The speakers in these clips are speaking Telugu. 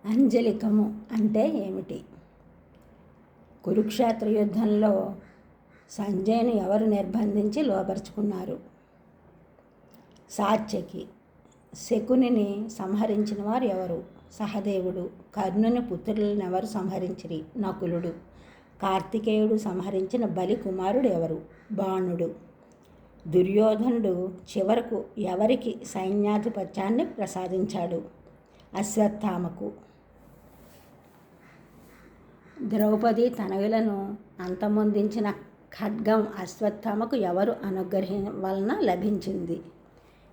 అంజలికము అంటే ఏమిటి? కురుక్షేత్ర యుద్ధంలో సంజయ్ను ఎవరు నిర్బంధించి లోపరుచుకున్నారు? సాత్యకి. శకునిని సంహరించిన వారు ఎవరు? సహదేవుడు. కర్ణుని పుత్రులను ఎవరు సంహరించిరి? నకులుడు. కార్తికేయుడు సంహరించిన బలి కుమారుడు ఎవరు? బాణుడు. దుర్యోధనుడు చివరకు ఎవరికి సైన్యాధిపత్యాన్ని ప్రసాదించాడు? అశ్వత్థామకు. ద్రౌపది తనయులను అంతమొందించిన ఖడ్గం అశ్వత్థామకు ఎవరు అనుగ్రహం వలన లభించింది?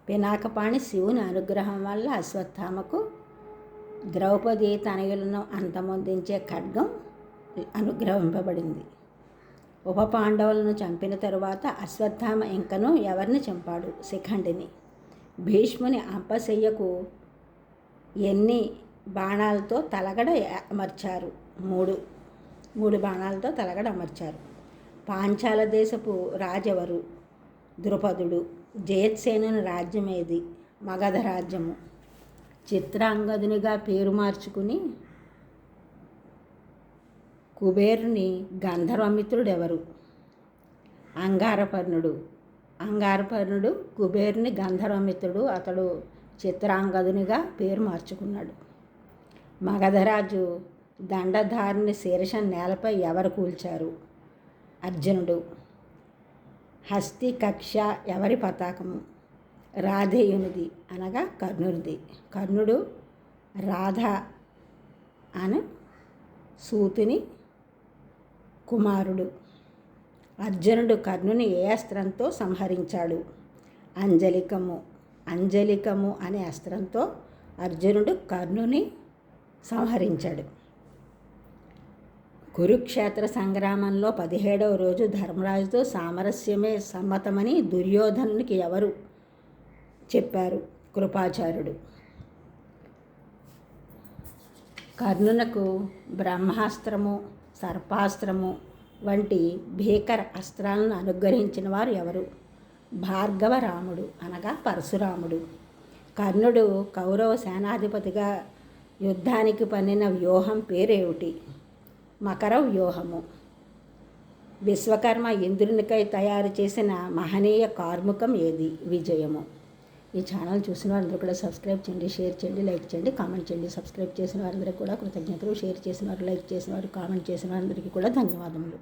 పినాకపాణి శివుని అనుగ్రహం వల్ల అశ్వత్థామకు ద్రౌపది తనయులను అంతమొందించే ఖడ్గం అనుగ్రహింపబడింది. ఉప పాండవులను చంపిన తరువాత అశ్వత్థామ ఇంకను ఎవరిని చంపాడు? శిఖండిని. భీష్ముని అంపశయ్యకు ఎన్ని బాణాలతో తలగడ అమర్చారు? మూడు బాణాలతో తలగడ అమర్చారు. పాంచాల దేశపు రాజెవరు? ద్రుపదుడు. జయత్సేనుని రాజ్యమేది? మగధ రాజ్యము. చిత్రాంగదునిగా పేరు మార్చుకుని కుబేరుని గంధర్వమిత్రుడెవరు? అంగారపర్ణుడు. అంగారపర్ణుడు కుబేరుని గంధర్వమిత్రుడు. అతడు చిత్రాంగదునిగా పేరు మార్చుకున్నాడు. మగధరాజు దండధారుని శీర్ష నేలపై ఎవరు కూల్చారు? అర్జునుడు. హస్తి కక్ష ఎవరి పతాకము? రాధేయునిది అనగా కర్ణుడిది. కర్ణుడు రాధ అను సూతుని కుమారుడు. అర్జునుడు కర్ణుని ఏ అస్త్రంతో సంహరించాడు? అంజలికము అనే అస్త్రంతో అర్జునుడు కర్ణుని సంహరించాడు. కురుక్షేత్ర సంగ్రామంలో 17వ రోజు ధర్మరాజుతో సామరస్యమే సమ్మతమని దుర్యోధనునికి ఎవరు చెప్పారు? కృపాచార్యుడు. కర్ణునకు బ్రహ్మాస్త్రము, సర్పాస్త్రము వంటి భీకర అస్త్రాలను అనుగ్రహించిన వారు ఎవరు? భార్గవరాముడు అనగా పరశురాముడు. కర్ణుడు కౌరవ సేనాధిపతిగా యుద్ధానికి పన్నిన వ్యూహం పేరేమిటి? మకర వ్యూహము. విశ్వకర్మ ఇంద్రునికై తయారు చేసిన మహనీయ కార్ముకం ఏది? విజయము. ఈ ఛానల్ చూసిన వారందరూ కూడా సబ్స్క్రైబ్ చేయండి, షేర్ చేయండి, లైక్ చేయండి, కామెంట్ చేయండి. సబ్స్క్రైబ్ చేసిన వారందరికీ కూడా కృతజ్ఞతలు. షేర్ చేసిన వారు, లైక్ చేసిన వారు, కామెంట్ చేసిన వారందరికీ కూడా ధన్యవాదములు.